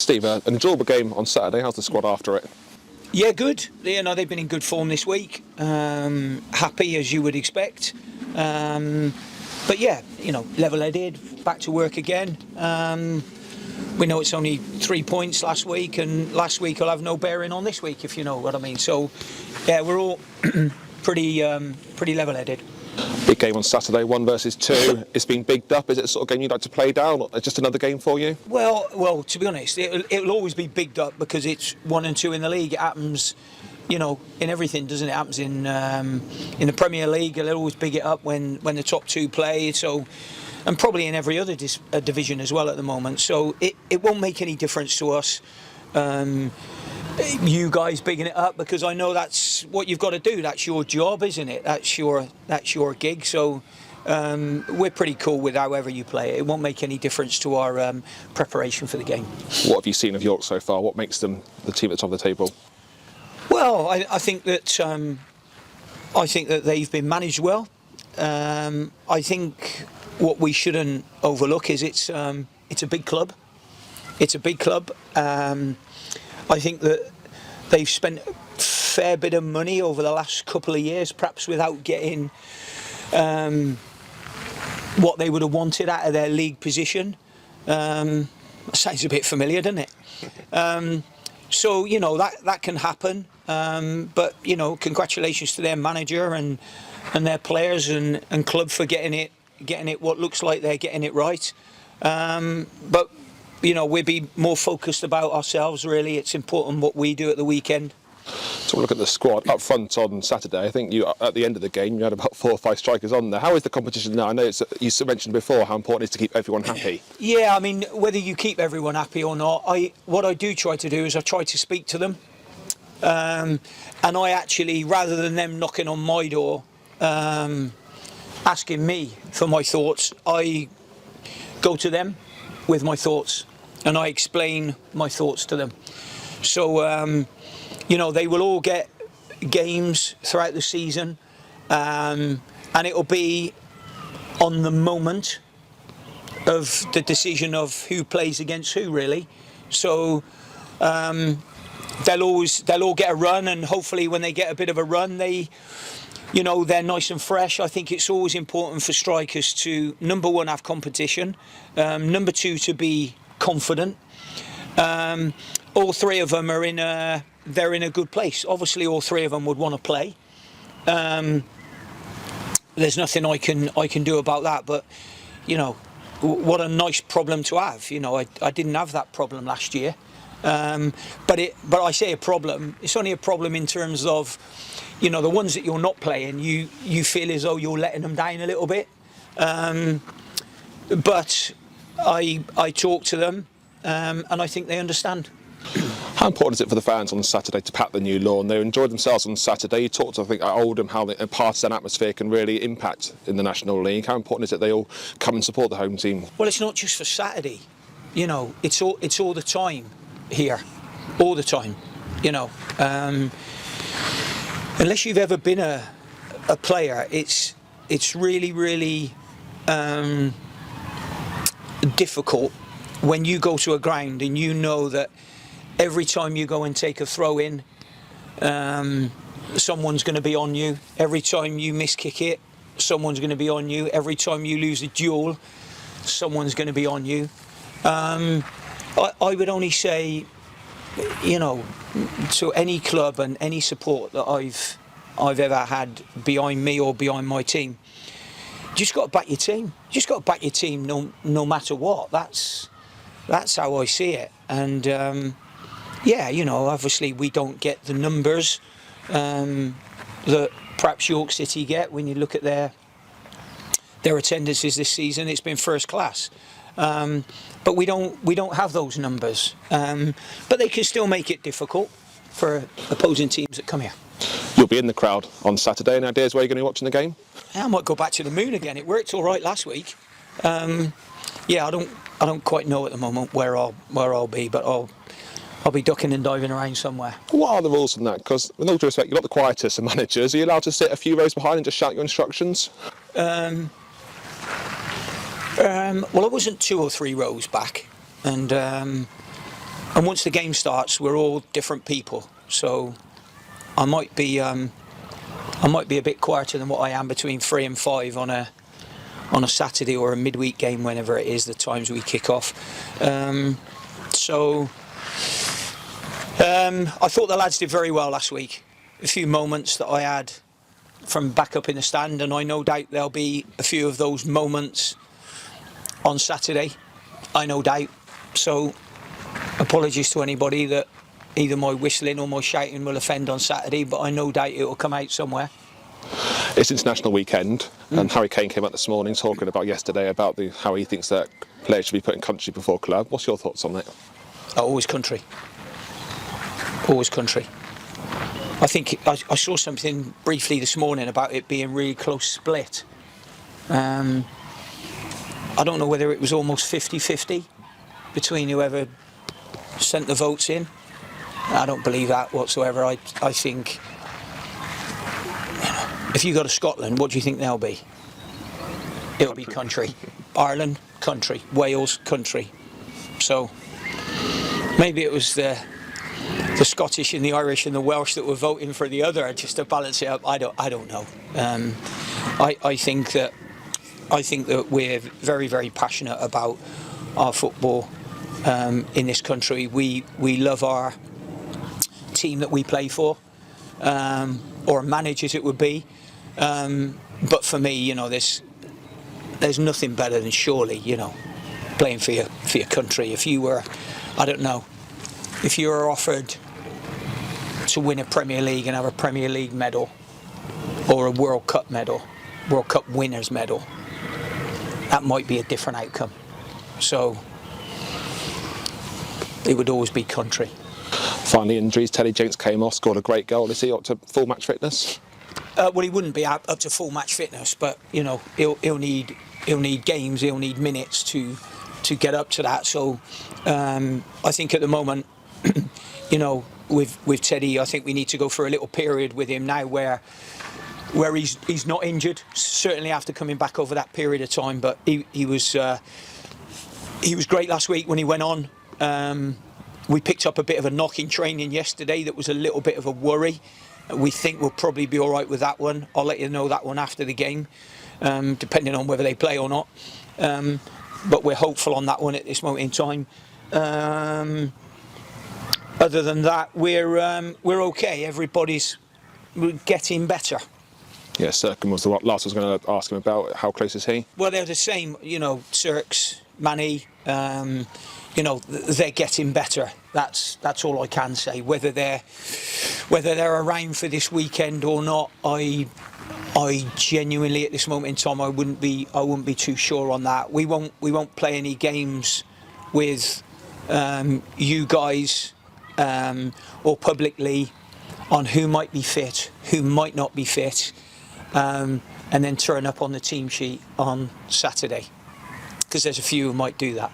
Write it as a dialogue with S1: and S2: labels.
S1: Steve, an enjoyable game on Saturday. How's the squad after it?
S2: Yeah, good. They've been in good form this week. Happy as you would expect. But yeah, level-headed, back to work again. We know it's only 3 points last week, and last week will have no bearing on this week, if you know what I mean. So, yeah, we're all pretty level-headed.
S1: Big game on Saturday, 1 versus 2. It's been bigged up. Is it the sort of game you'd like to play down, or just another game for you?
S2: Well, to be honest, it'll always be bigged up because it's 1 and 2 in the league. It happens, in everything, doesn't it? It happens in the Premier League. It'll always big it up when the top 2 play. So, and probably in every other division as well at the moment. So it won't make any difference to us. You guys bigging it up, because I know that's what you've got to do. That's your job, isn't it? That's your gig. So we're pretty cool with however you play it. It won't make any difference to our preparation for the game.
S1: What have you seen of York so far? What makes them the team at the top of the table?
S2: Well, I think that they've been managed well. I think what we shouldn't overlook is it's a big club. It's a big club. I think that they've spent a fair bit of money over the last couple of years, perhaps without getting what they would have wanted out of their league position. Sounds a bit familiar, doesn't it? So that can happen. But congratulations to their manager and their players and club for getting it what looks like they're getting it right. But we'll be more focused about ourselves, really. It's important what we do at the weekend.
S1: So we'll look at the squad up front on Saturday. I think at the end of the game, you had about 4 or 5 strikers on there. How is the competition now? I know you mentioned before how important it is to keep everyone happy.
S2: Yeah, I mean, whether you keep everyone happy or not, what I do try to do is I try to speak to them. And I actually, rather than them knocking on my door, asking me for my thoughts, I go to them with my thoughts and I explain my thoughts to them. So they will all get games throughout the season, and it'll be on the moment of the decision of who plays against who, really. So they'll all get a run, and hopefully when they get a bit of a run, they're nice and fresh. I think it's always important for strikers to, number 1, have competition, number 2, to be confident. All 3 of them they're in a good place. Obviously, all 3 of them would want to play. There's nothing I can do about that. But what a nice problem to have. I didn't have that problem last year. But I say a problem. It's only a problem in terms of the ones that you're not playing. You feel as though you're letting them down a little bit. But I talk to them, and I think they understand.
S1: How important is it for the fans on Saturday to pack the new lawn? They enjoyed themselves on Saturday. You talked, I think, at Oldham how a partisan atmosphere can really impact in the National League. How important is it they all come and support the home team?
S2: Well, it's not just for Saturday. It's all the time here, all the time. Unless you've ever been a player, it's really, really difficult when you go to a ground and you know that every time you go and take a throw in, someone's going to be on you. Every time you miss kick it, someone's going to be on you. Every time you lose a duel, someone's going to be on you. I would only say, to any club and any support that I've ever had behind me or behind my team, you just got to back your team. You just got to back your team no matter what. That's how I see it. And obviously we don't get the numbers that perhaps York City get when you look at their attendances this season. It's been first class. But we don't have those numbers. But they can still make it difficult for opposing teams that come here.
S1: You'll be in the crowd on Saturday. Any ideas where you're going to be watching the game?
S2: I might go back to the Moon again. It worked all right last week. I don't quite know at the moment where I'll be, but I'll be ducking and diving around somewhere.
S1: What are the rules on that? Because with all due respect, you're not the quietest of managers. Are you allowed to sit a few rows behind and just shout your instructions?
S2: Well, I wasn't 2 or 3 rows back, and I and once the game starts, we're all different people. So I might be a bit quieter than what I am between 3 and 5 on a Saturday or a midweek game, whenever it is the times we kick off. I thought the lads did very well last week. A few moments that I had from back up in the stand, and I no doubt there'll be a few of those moments on Saturday. I no doubt. So apologies to anybody that either my whistling or my shouting will offend on Saturday, but I no doubt it will come out somewhere.
S1: It's international weekend, and Harry Kane came out this morning talking about yesterday about how he thinks that players should be putting country before club. What's your thoughts on that?
S2: Always country. Always country. I think I saw something briefly this morning about it being really close split. I don't know whether it was almost 50-50 between whoever sent the votes in. I don't believe that whatsoever. I think, if you go to Scotland, what do you think they'll be? It'll be country. Ireland, country. Wales, country. So maybe it was the Scottish and the Irish and the Welsh that were voting for the other, just to balance it up. I don't know. I think that we're very, very passionate about our football in this country. We love our team that we play for, or manage as it would be. But for me, there's nothing better than surely, playing for your country. If you were, I don't know, if you were offered to win a Premier League and have a Premier League medal or a World Cup medal, World Cup winners medal, that might be a different outcome. So it would always be country.
S1: Finally, injuries. Teddy Jenks came off, scored a great goal. Is he up to full match fitness?
S2: Well, he wouldn't be up to full match fitness, but he'll need games, he'll need minutes to get up to that. So I think at the moment, with Teddy, I think we need to go for a little period with him now where he's not injured. Certainly after coming back over that period of time, but he was great last week when he went on. We picked up a bit of a knock in training yesterday that was a little bit of a worry. We think we'll probably be all right with that one. I'll let you know that one after the game, depending on whether they play or not. But we're hopeful on that one at this moment in time. Other than that, we're okay. Everybody's getting better.
S1: Yeah, Sirkin was the last I was going to ask him about. How close is he?
S2: Well, they're the same. Sirks, Manny. They're getting better. That's all I can say. Whether they're around for this weekend or not, I genuinely at this moment in time I wouldn't be too sure on that. We won't play any games with you guys or publicly on who might be fit, who might not be fit, and then turn up on the team sheet on Saturday, because there's a few who might do that.